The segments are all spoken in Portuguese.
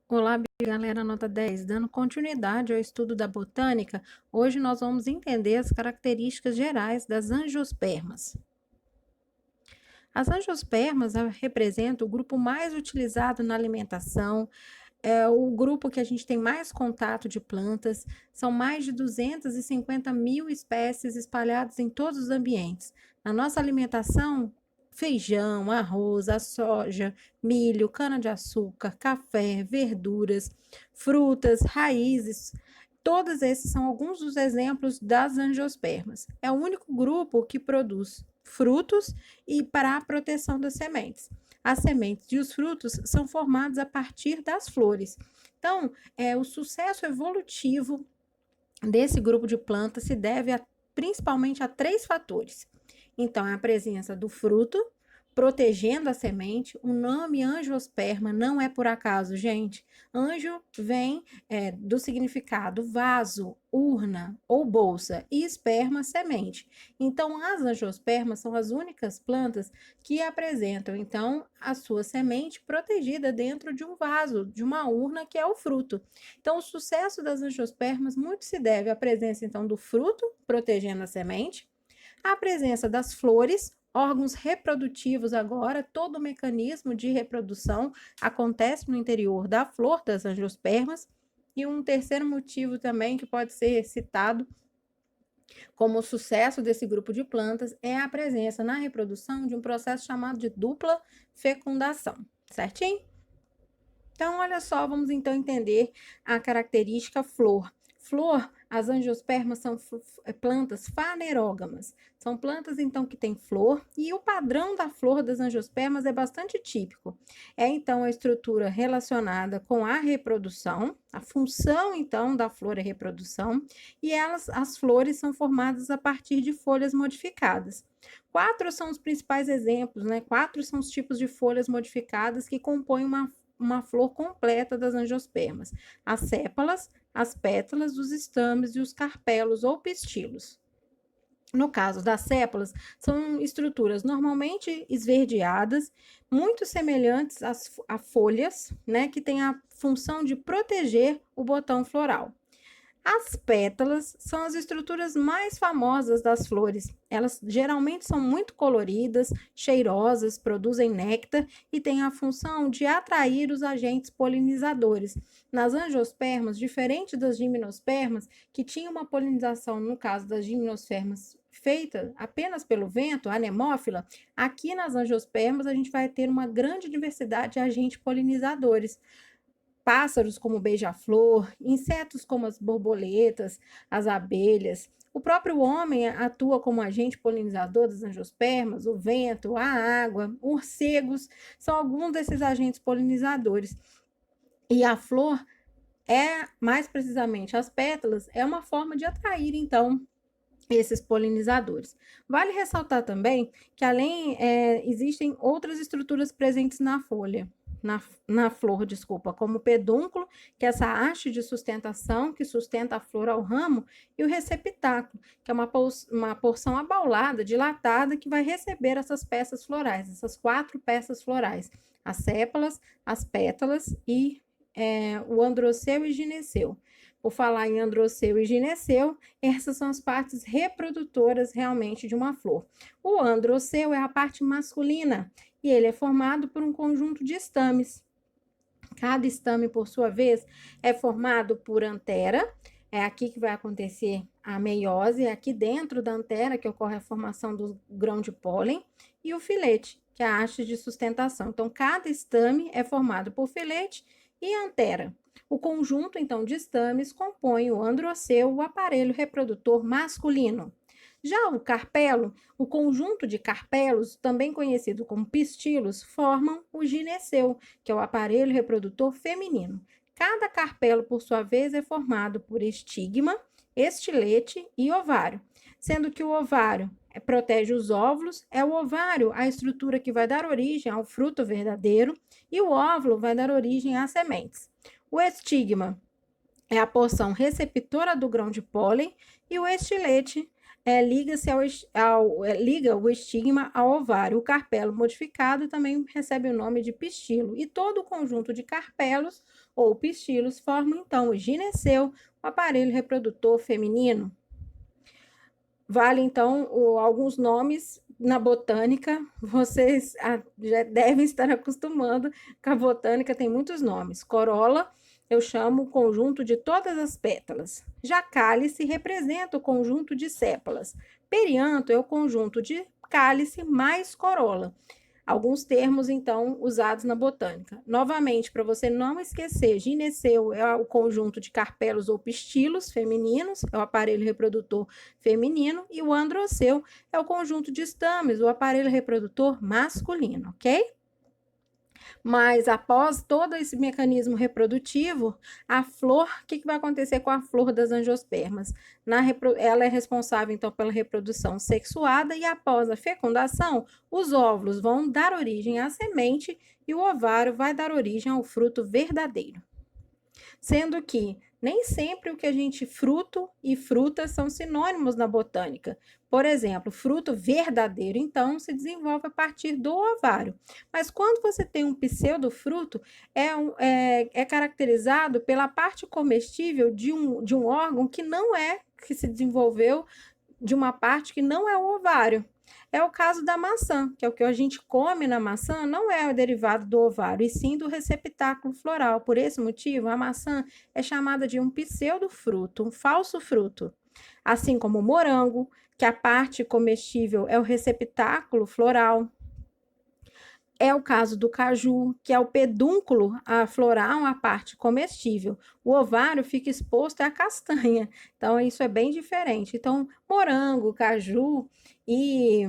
Olá, galera, nota 10. Dando continuidade ao estudo da botânica, hoje nós vamos entender as características gerais das angiospermas. As angiospermas representam o grupo mais utilizado na alimentação, é o grupo que a gente tem mais contato de plantas, são mais de 250 mil espécies espalhadas em todos os ambientes. Na nossa alimentação, feijão, arroz, a soja, milho, cana-de-açúcar, café, verduras, frutas, raízes, todos esses são alguns dos exemplos das angiospermas. É o único grupo que produz frutos e para a proteção das sementes. As sementes e os frutos são formados a partir das flores. Então, o sucesso evolutivo desse grupo de plantas se deve principalmente a 3 fatores. Então, é a presença do fruto, protegendo a semente. O nome angiosperma não é por acaso, gente. Anjo vem do significado vaso, urna ou bolsa, e esperma, semente. Então, as angiospermas são as únicas plantas que apresentam, então, a sua semente protegida dentro de um vaso, de uma urna, que é o fruto. Então, o sucesso das angiospermas muito se deve à presença, então, do fruto, protegendo a semente, à presença das flores, órgãos reprodutivos agora, todo o mecanismo de reprodução acontece no interior da flor das angiospermas. E um terceiro motivo também que pode ser citado como o sucesso desse grupo de plantas é a presença na reprodução de um processo chamado de dupla fecundação, certinho? Então, olha só, vamos então entender a característica flor. Flor, as angiospermas são plantas fanerógamas. São plantas, então, que têm flor, e o padrão da flor das angiospermas é bastante típico. É, então, a estrutura relacionada com a reprodução, a função, então, da flor é reprodução, e as flores são formadas a partir de folhas modificadas. 4 são os principais exemplos, né? 4 são os tipos de folhas modificadas que compõem uma flor completa das angiospermas: as sépalas, as pétalas, os estames e os carpelos ou pistilos. No caso das sépalas, são estruturas normalmente esverdeadas, muito semelhantes a folhas, né, que têm a função de proteger o botão floral. As pétalas são as estruturas mais famosas das flores. Elas geralmente são muito coloridas, cheirosas, produzem néctar e têm a função de atrair os agentes polinizadores. Nas angiospermas, diferente das gimnospermas, que tinham uma polinização, no caso das gimnospermas, feita apenas pelo vento, anemófila, aqui nas angiospermas a gente vai ter uma grande diversidade de agentes polinizadores. Pássaros como o beija-flor, insetos como as borboletas, as abelhas. O próprio homem atua como agente polinizador das angiospermas, o vento, a água, morcegos, são alguns desses agentes polinizadores. E a flor mais precisamente, as pétalas, é uma forma de atrair, então, esses polinizadores. Vale ressaltar também que existem outras estruturas presentes na folha, na flor, desculpa, como o pedúnculo, que é essa haste de sustentação que sustenta a flor ao ramo, e o receptáculo, que é uma porção abaulada, dilatada, que vai receber essas peças florais, essas 4 peças florais: as sépalas, as pétalas e o androceu e gineceu. Por falar em androceu e gineceu, essas são as partes reprodutoras realmente de uma flor. O androceu é a parte masculina e ele é formado por um conjunto de estames. Cada estame, por sua vez, é formado por antera. É aqui que vai acontecer a meiose, é aqui dentro da antera que ocorre a formação do grão de pólen, e o filete, que é a haste de sustentação. Então, cada estame é formado por filete e antera. O conjunto, então, de estames compõe o androceu, o aparelho reprodutor masculino. Já o carpelo, o conjunto de carpelos, também conhecido como pistilos, formam o gineceu, que é o aparelho reprodutor feminino. Cada carpelo, por sua vez, é formado por estigma, estilete e ovário, sendo que o ovário protege os óvulos, é o ovário a estrutura que vai dar origem ao fruto verdadeiro, e o óvulo vai dar origem às sementes. O estigma é a porção receptora do grão de pólen e o estilete liga o estigma ao ovário. O carpelo modificado também recebe o nome de pistilo. E todo o conjunto de carpelos ou pistilos forma, então, o gineceu, o aparelho reprodutor feminino. Vale, então, alguns nomes na botânica. Vocês já devem estar acostumando que a botânica tem muitos nomes. Corola, eu chamo o conjunto de todas as pétalas. Já cálice representa o conjunto de sépalas. Perianto é o conjunto de cálice mais corola. Alguns termos, então, usados na botânica. Novamente, para você não esquecer, gineceu é o conjunto de carpelos ou pistilos femininos, é o aparelho reprodutor feminino, e o androceu é o conjunto de estames, o aparelho reprodutor masculino, ok? Mas após todo esse mecanismo reprodutivo, a flor, o que vai acontecer com a flor das angiospermas? Ela é responsável, então, pela reprodução sexuada e após a fecundação, os óvulos vão dar origem à semente e o ovário vai dar origem ao fruto verdadeiro. Sendo que nem sempre o que a gente fruto e fruta são sinônimos na botânica. Por exemplo, fruto verdadeiro, então, se desenvolve a partir do ovário. Mas quando você tem um pseudofruto, é caracterizado pela parte comestível de um órgão que se desenvolveu de uma parte que não é o ovário. É o caso da maçã, que é o que a gente come na maçã, não é o derivado do ovário, e sim do receptáculo floral. Por esse motivo, a maçã é chamada de um pseudofruto, um falso fruto. Assim como o morango, que a parte comestível é o receptáculo floral. É o caso do caju, que é o pedúnculo floral, a parte comestível. O ovário fica exposto à castanha. Então, isso é bem diferente. Então, morango, caju e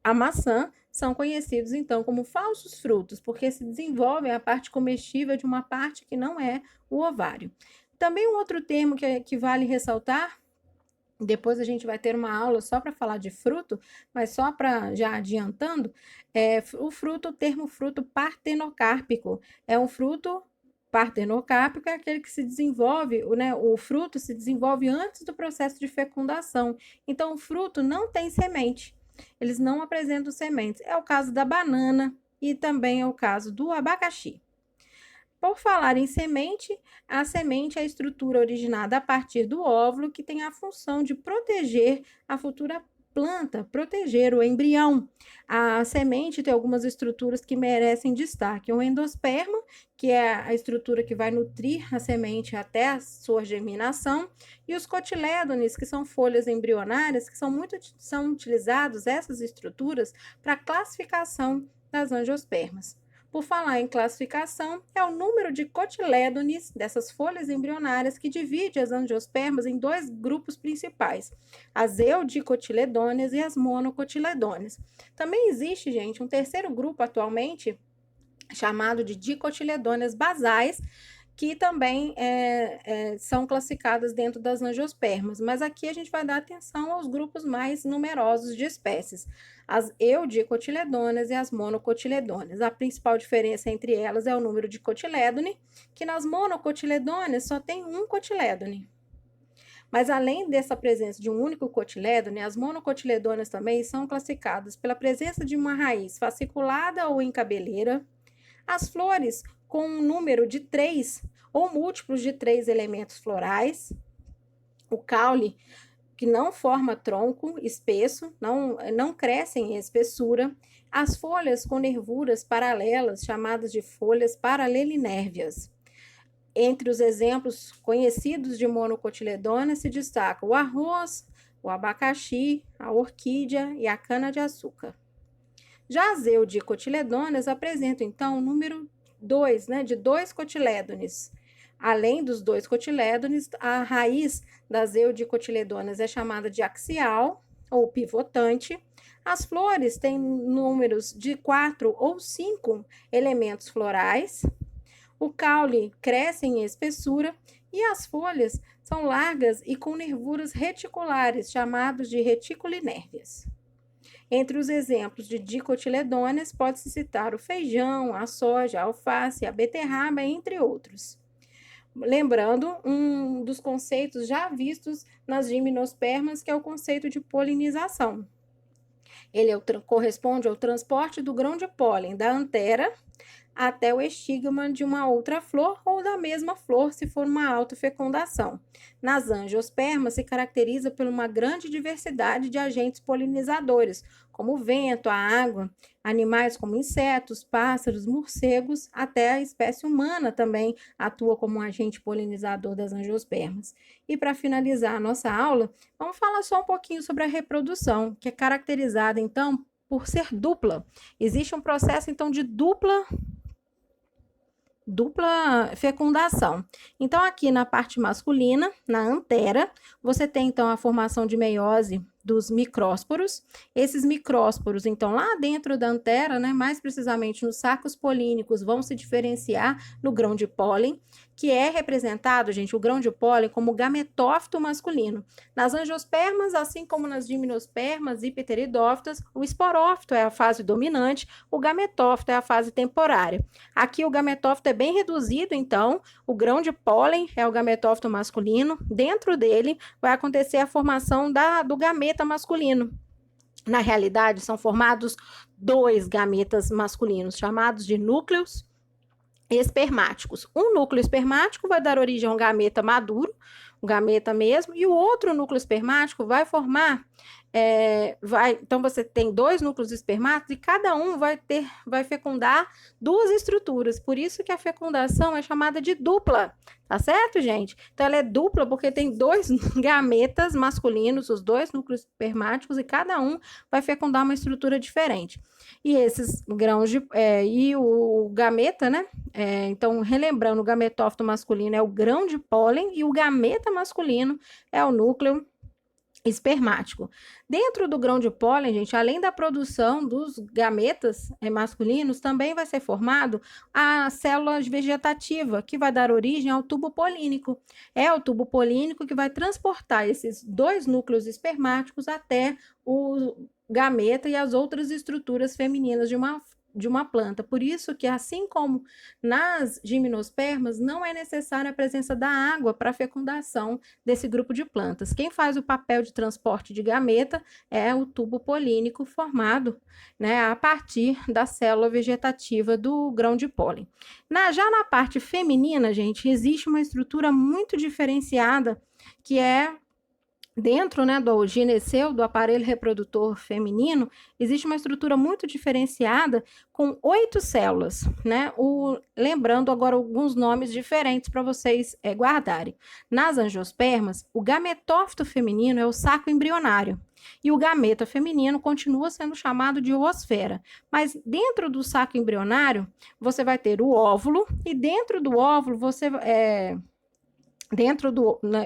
a maçã são conhecidos, então, como falsos frutos, porque se desenvolvem a parte comestível de uma parte que não é o ovário. Também um outro termo que vale ressaltar, depois a gente vai ter uma aula só para falar de fruto, mas só para já adiantando, o termo fruto partenocárpico. É um fruto partenocárpico, é aquele que se desenvolve, né, o fruto se desenvolve antes do processo de fecundação. Então, o fruto não tem semente, eles não apresentam sementes. É o caso da banana e também é o caso do abacaxi. Por falar em semente, a semente é a estrutura originada a partir do óvulo que tem a função de proteger a futura planta, proteger o embrião. A semente tem algumas estruturas que merecem destaque. O endosperma, que é a estrutura que vai nutrir a semente até a sua germinação, e os cotilédones, que são folhas embrionárias, que são utilizados essas estruturas para classificação das angiospermas. Por falar em classificação, é o número de cotilédones dessas folhas embrionárias que divide as angiospermas em dois grupos principais, as eudicotiledôneas e as monocotiledôneas. Também existe, gente, um terceiro grupo atualmente, chamado de dicotiledôneas basais, que também são classificadas dentro das angiospermas, mas aqui a gente vai dar atenção aos grupos mais numerosos de espécies, as eudicotiledôneas e as monocotiledôneas. A principal diferença entre elas é o número de cotilédone, que nas monocotiledôneas só tem um cotilédone. Mas além dessa presença de um único cotilédone, as monocotiledôneas também são classificadas pela presença de uma raiz fasciculada ou em cabeleira, as flores com um número de 3 ou múltiplos de 3 elementos florais, o caule que não forma tronco espesso, não cresce em espessura, as folhas com nervuras paralelas, chamadas de folhas paralelinérvias. Entre os exemplos conhecidos de monocotiledôneas se destaca o arroz, o abacaxi, a orquídea e a cana-de-açúcar. Já as eudicotiledôneas apresentam, então, o número 2, né, de 2 cotilédones. Além dos 2 cotilédones, a raiz das eudicotiledôneas é chamada de axial ou pivotante. As flores têm números de 4 ou 5 elementos florais. O caule cresce em espessura e as folhas são largas e com nervuras reticulares, chamados de reticulinérvias. Entre os exemplos de dicotiledôneas, pode-se citar o feijão, a soja, a alface, a beterraba, entre outros. lembrando um dos conceitos já vistos nas gimnospermas, que é o conceito de polinização. Ele corresponde ao transporte do grão de pólen da antera até o estigma de uma outra flor ou da mesma flor, se for uma autofecundação. Nas angiospermas, se caracteriza por uma grande diversidade de agentes polinizadores, como o vento, a água, animais como insetos, pássaros, morcegos, até a espécie humana também atua como um agente polinizador das angiospermas. E para finalizar a nossa aula, vamos falar só um pouquinho sobre a reprodução, que é caracterizada, então, por ser dupla. Existe um processo, então, de dupla fecundação. Então, aqui na parte masculina, na antera, você tem, então, a formação de meiose dos micrósporos. Esses micrósporos, então, lá dentro da antera, né, mais precisamente nos sacos polínicos, vão se diferenciar no grão de pólen, que é representado, gente, o grão de pólen como gametófito masculino. Nas angiospermas, assim como nas gimnospermas e pteridófitas, o esporófito é a fase dominante, o gametófito é a fase temporária. Aqui o gametófito é bem reduzido, então, o grão de pólen é o gametófito masculino, dentro dele vai acontecer a formação do gameta masculino. Na realidade, são formados 2 gametas masculinos, chamados de núcleos espermáticos. Um núcleo espermático vai dar origem a um gameta maduro, um gameta mesmo, e o outro núcleo espermático vai formar, então você tem 2 núcleos espermáticos e cada um vai fecundar 2 estruturas, por isso que a fecundação é chamada de dupla, tá certo, gente? Então ela é dupla porque tem 2 gametas masculinos, os 2 núcleos espermáticos, e cada um vai fecundar uma estrutura diferente. E esses grãos e o gameta, né? Então, relembrando, o gametófito masculino é o grão de pólen e o gameta masculino é o núcleo espermático. Dentro do grão de pólen, gente, além da produção dos gametas masculinos, também vai ser formado a célula vegetativa, que vai dar origem ao tubo polínico. É o tubo polínico que vai transportar esses 2 núcleos espermáticos até o gameta e as outras estruturas femininas de uma planta. Por isso que, assim como nas gimnospermas, não é necessária a presença da água para a fecundação desse grupo de plantas. Quem faz o papel de transporte de gameta é o tubo polínico formado, né, a partir da célula vegetativa do grão de pólen. Já na parte feminina, gente, existe uma estrutura muito diferenciada, que é dentro, né, do gineceu, do aparelho reprodutor feminino, existe uma estrutura muito diferenciada com 8 células, né? Lembrando agora alguns nomes diferentes para vocês guardarem. Nas angiospermas, o gametófito feminino é o saco embrionário. E o gameta feminino continua sendo chamado de oosfera. Mas dentro do saco embrionário, você vai ter o óvulo, e dentro do óvulo você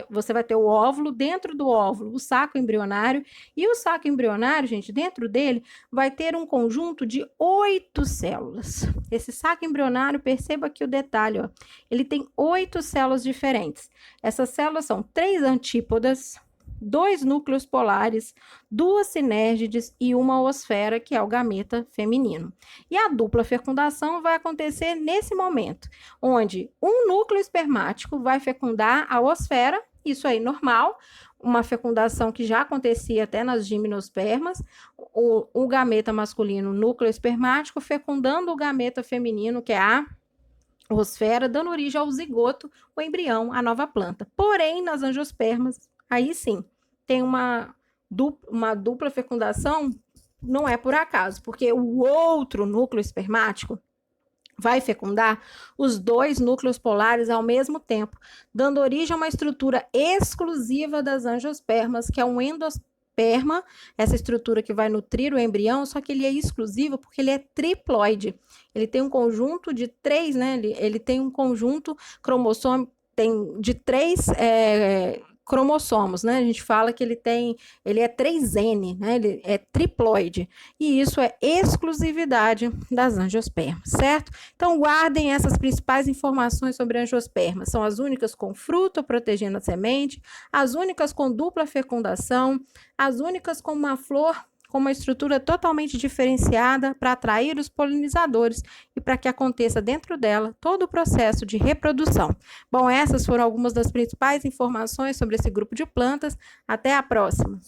você vai ter o óvulo, dentro do óvulo o saco embrionário, e o saco embrionário, gente, dentro dele vai ter um conjunto de 8 células. Esse saco embrionário, perceba aqui o detalhe, ó, ele tem 8 células diferentes. Essas células são 3 antípodas, 2 núcleos polares, 2 sinérgides e uma oosfera, que é o gameta feminino. E a dupla fecundação vai acontecer nesse momento, onde um núcleo espermático vai fecundar a oosfera, isso aí normal, uma fecundação que já acontecia até nas gimnospermas, o gameta masculino, núcleo espermático, fecundando o gameta feminino, que é a oosfera, dando origem ao zigoto, o embrião, a nova planta. Porém, nas angiospermas, aí sim, tem uma dupla fecundação, não é por acaso, porque o outro núcleo espermático vai fecundar os 2 núcleos polares ao mesmo tempo, dando origem a uma estrutura exclusiva das angiospermas, que é um endosperma, essa estrutura que vai nutrir o embrião, só que ele é exclusivo porque ele é triploide. Ele tem um conjunto de 3, né? Ele tem um conjunto cromossômico de 3 cromossomos, né? A gente fala que ele é 3N, né? Ele é triploide. E isso é exclusividade das angiospermas, certo? Então, guardem essas principais informações sobre angiospermas. São as únicas com fruto protegendo a semente, as únicas com dupla fecundação, as únicas com uma flor com uma estrutura totalmente diferenciada para atrair os polinizadores e para que aconteça dentro dela todo o processo de reprodução. Bom, essas foram algumas das principais informações sobre esse grupo de plantas. Até a próxima!